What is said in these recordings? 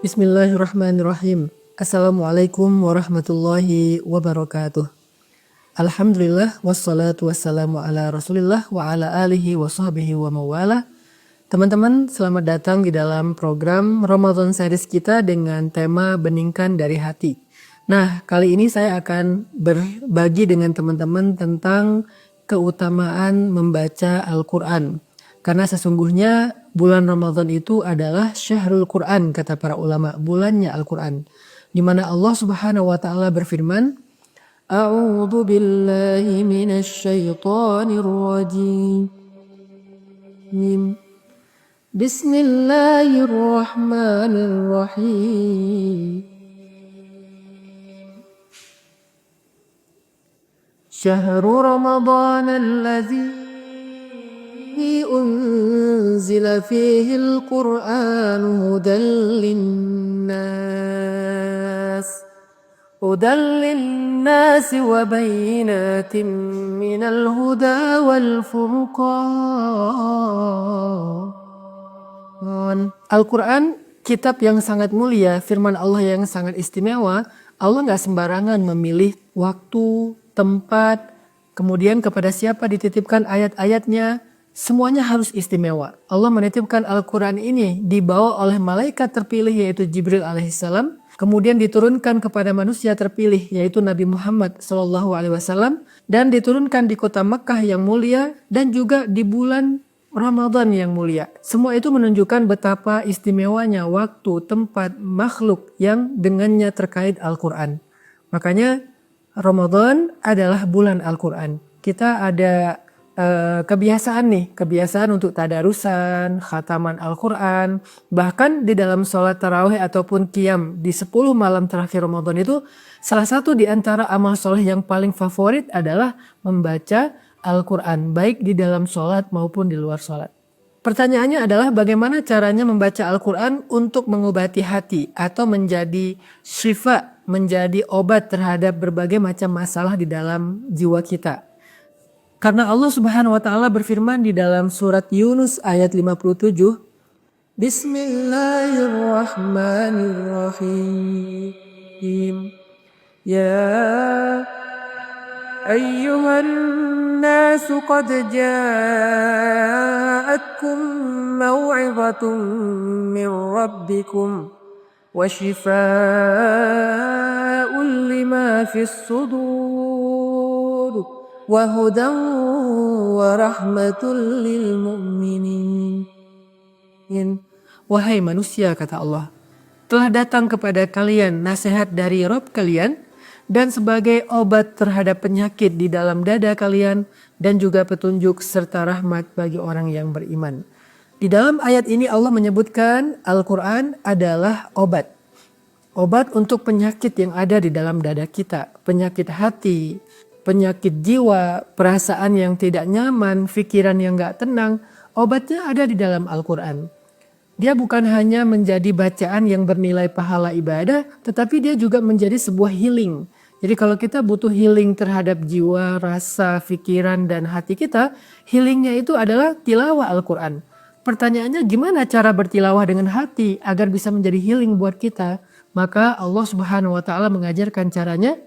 Bismillahirrahmanirrahim. Assalamualaikum warahmatullahi wabarakatuh. Alhamdulillah wassalatu wassalamu ala rasulillah wa ala alihi wa sahbihi wa mawala. Teman-teman, selamat datang di dalam program Ramadan Series kita dengan tema Beningkan dari Hati. Nah, kali ini saya akan berbagi dengan teman-teman tentang keutamaan membaca Al-Quran. Karena sesungguhnya bulan Ramadan itu adalah Syahrul Quran, kata para ulama, bulannya Al-Quran. Di mana Allah Subhanahu wa taala berfirman, A'udzu billahi minasy syaithanir rajim. Bismillahirrahmanirrahim. Syahrul Ramadan allazi أنزل فيه القرآن هدى للناس وبينات من الهدى والفرقان. Al-Quran, kitab yang sangat mulia, firman Allah yang sangat istimewa. Allah gak sembarangan memilih waktu, tempat, kemudian kepada siapa dititipkan ayat-ayatnya. Semuanya harus istimewa. Allah menitipkan Al-Quran ini dibawa oleh malaikat terpilih yaitu Jibril alaihissalam. Kemudian diturunkan kepada manusia terpilih yaitu Nabi Muhammad SAW. Dan diturunkan di kota Mekah yang mulia dan juga di bulan Ramadan yang mulia. Semua itu menunjukkan betapa istimewanya waktu, tempat, makhluk yang dengannya terkait Al-Quran. Makanya Ramadan adalah bulan Al-Quran. Kita ada kebiasaan untuk tadarusan, khataman Al-Quran. Bahkan di dalam sholat tarawih ataupun qiyam di 10 malam terakhir Ramadan itu, salah satu di antara amal soleh yang paling favorit adalah membaca Al-Quran, baik di dalam sholat maupun di luar sholat. Pertanyaannya adalah bagaimana caranya membaca Al-Quran untuk mengobati hati atau menjadi syifa, menjadi obat terhadap berbagai macam masalah di dalam jiwa kita. Karena Allah Subhanahu wa taala berfirman di dalam surat Yunus ayat 57, Bismillahirrahmanirrahim. Ya ayyuhan nasu qad ja'atkum maw'izatun min rabbikum wa shifaa'un lima fis sudur wa hudan wa rahmatul lil mu'minin. Wahai manusia, kata Allah, telah datang kepada kalian nasihat dari Rabb kalian dan sebagai obat terhadap penyakit di dalam dada kalian dan juga petunjuk serta rahmat bagi orang yang beriman. Di dalam ayat ini Allah menyebutkan Al-Quran adalah obat. Obat untuk penyakit yang ada di dalam dada kita, penyakit hati, penyakit jiwa, perasaan yang tidak nyaman, pikiran yang gak tenang, obatnya ada di dalam Al-Quran. Dia bukan hanya menjadi bacaan yang bernilai pahala ibadah, tetapi dia juga menjadi sebuah healing. Jadi kalau kita butuh healing terhadap jiwa, rasa, pikiran, dan hati kita, healingnya itu adalah tilawah Al-Quran. Pertanyaannya gimana cara bertilawah dengan hati agar bisa menjadi healing buat kita? Maka Allah Subhanahu wa taala mengajarkan caranya.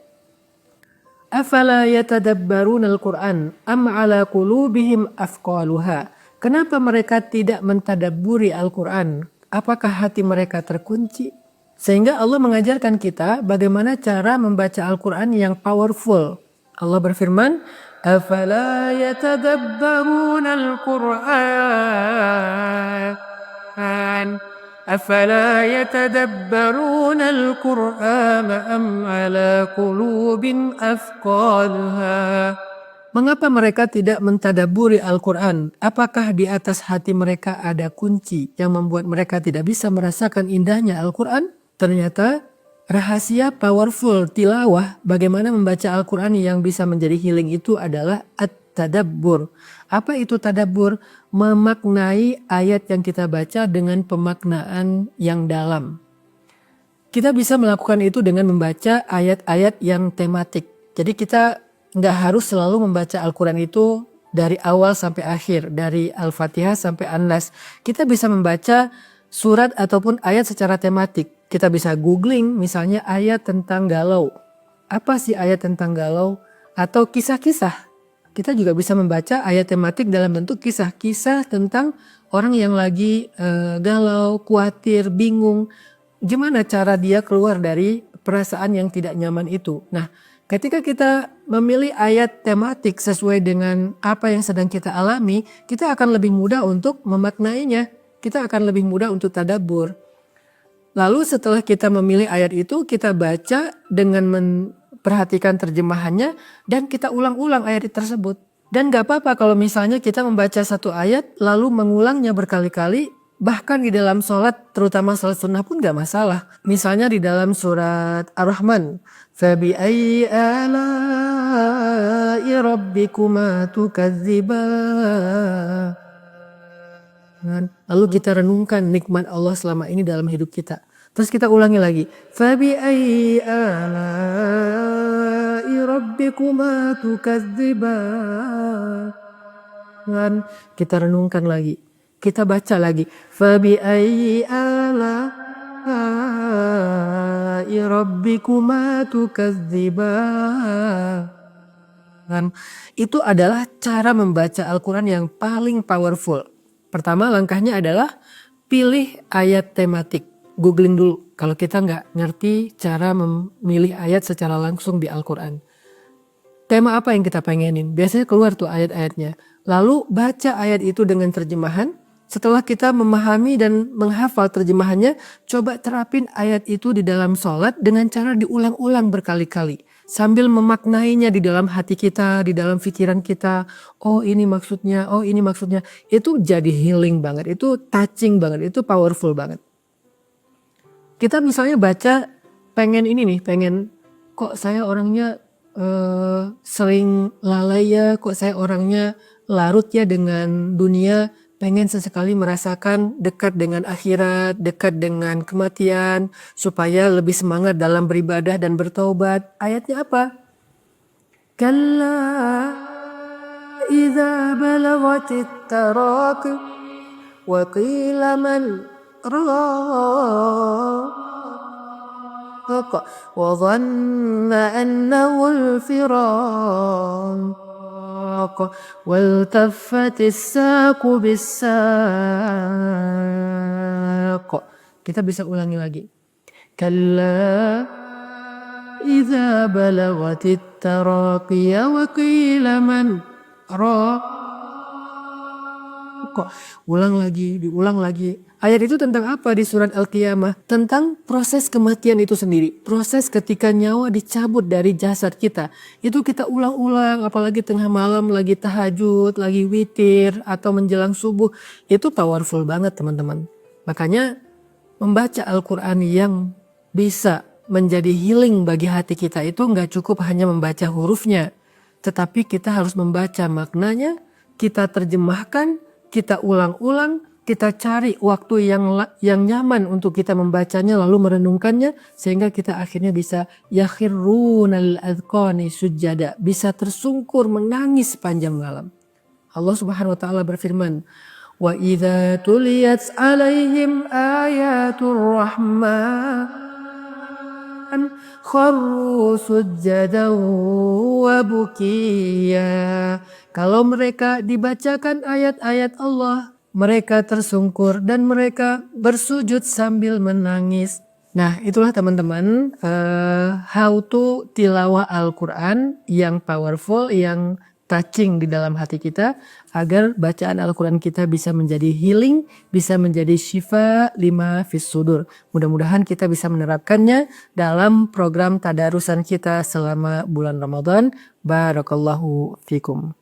Afala yatadabbaruna al-Quran am ala qulubihim afqaluha. Kenapa mereka tidak mentadabburi Al-Quran? Apakah hati mereka terkunci? Sehingga Allah mengajarkan kita bagaimana cara membaca Al-Quran yang powerful. Allah berfirman, Afala yatadabbaruna al-Quran أفلا يتدبرون القرآن أم على قلوب أثقالها. Mengapa mereka tidak mentadaburi Al-Quran? Apakah di atas hati mereka ada kunci yang membuat mereka tidak bisa merasakan indahnya Al-Quran? Ternyata rahasia powerful tilawah bagaimana membaca Al-Quran yang bisa menjadi healing itu adalah at-tadabbur. Apa itu tadabbur? Memaknai ayat yang kita baca dengan pemaknaan yang dalam. Kita bisa melakukan itu dengan membaca ayat-ayat yang tematik. Jadi kita nggak harus selalu membaca Al-Quran itu dari awal sampai akhir, dari Al-Fatihah sampai An-Nas. Kita bisa membaca surat ataupun ayat secara tematik. Kita bisa googling misalnya ayat tentang galau. Apa sih ayat tentang galau? Atau kisah-kisah. Kita juga bisa membaca ayat tematik dalam bentuk kisah-kisah tentang orang yang lagi galau, khawatir, bingung. Gimana cara dia keluar dari perasaan yang tidak nyaman itu. Nah, ketika kita memilih ayat tematik sesuai dengan apa yang sedang kita alami, kita akan lebih mudah untuk memaknainya. Kita akan lebih mudah untuk tadabbur. Lalu setelah kita memilih ayat itu, kita baca dengan memperhatikan terjemahannya dan kita ulang-ulang ayat tersebut. Dan gak apa-apa kalau misalnya kita membaca satu ayat lalu mengulangnya berkali-kali, bahkan di dalam sholat, terutama sholat sunnah pun gak masalah. Misalnya di dalam surat Ar-Rahman, فَبِأَيِّ آلَاءِ رَبِّكُمَا تُكَذِّبَانِ. Lalu kita renungkan nikmat Allah selama ini dalam hidup kita. Terus kita ulangi lagi. فَبِأَيِّ آلَاءِ رَبِّكُمَا تُكَذِّبَانِ. Kita renungkan lagi. Kita baca lagi. فَبِأَيِّ آلَاءِ رَبِّكُمَا تُكَذِّبَانِ. Itu adalah cara membaca Al-Quran yang paling powerful. Pertama langkahnya adalah pilih ayat tematik. Googling dulu kalau kita nggak ngerti cara memilih ayat secara langsung di Al-Quran. Tema apa yang kita pengenin? Biasanya keluar tuh ayat-ayatnya. Lalu baca ayat itu dengan terjemahan. Setelah kita memahami dan menghafal terjemahannya, coba terapin ayat itu di dalam sholat dengan cara diulang-ulang berkali-kali. Sambil memaknainya di dalam hati kita, di dalam pikiran kita. Oh ini maksudnya, oh ini maksudnya. Itu jadi healing banget, itu touching banget, itu powerful banget. Kita misalnya baca pengen ini nih, pengen kok saya orangnya sering lalai ya, kok saya orangnya larut ya dengan dunia. Pengen sesekali merasakan dekat dengan akhirat, dekat dengan kematian, supaya lebih semangat dalam beribadah dan bertaubat. Ayatnya apa? Kalla idza balagatit taraqi wa qila man raqa wa dhanna annahu al-firaq. وَالْتَفَّتِ السَّاقُ بِالسَّاقِ. Kita bisa ulangi lagi. كَلَّا إِذَا بَلَغَتِ التَّرَاقِيَ وَقِيلَ مَنْ رَاقٍ. Ulang lagi, diulang lagi. Ayat itu tentang apa di surat Al-Qiyamah? Tentang proses kematian itu sendiri. Proses ketika nyawa dicabut dari jasad kita. Itu kita ulang-ulang, apalagi tengah malam lagi tahajud, lagi witir, atau menjelang subuh. Itu powerful banget teman-teman. Makanya membaca Al-Quran yang bisa menjadi healing bagi hati kita itu nggak cukup hanya membaca hurufnya. Tetapi kita harus membaca maknanya, kita terjemahkan, kita ulang-ulang, kita cari waktu yang nyaman untuk kita membacanya lalu merenungkannya sehingga kita akhirnya bisa yakhirrunal adqani sujada, bisa tersungkur menangis sepanjang malam. Allah Subhanahu wa taala berfirman, "Wa idza tuliyat 'alaihim ayatur rahman kharru sujjadan wa bukiya." Kalau mereka dibacakan ayat-ayat Allah, mereka tersungkur dan mereka bersujud sambil menangis. Nah itulah teman-teman how to tilawah Al-Quran yang powerful, yang touching di dalam hati kita. Agar bacaan Al-Quran kita bisa menjadi healing, bisa menjadi syifa lima fis sudur. Mudah-mudahan kita bisa menerapkannya dalam program tadarusan kita selama bulan Ramadan. Barakallahu fikum.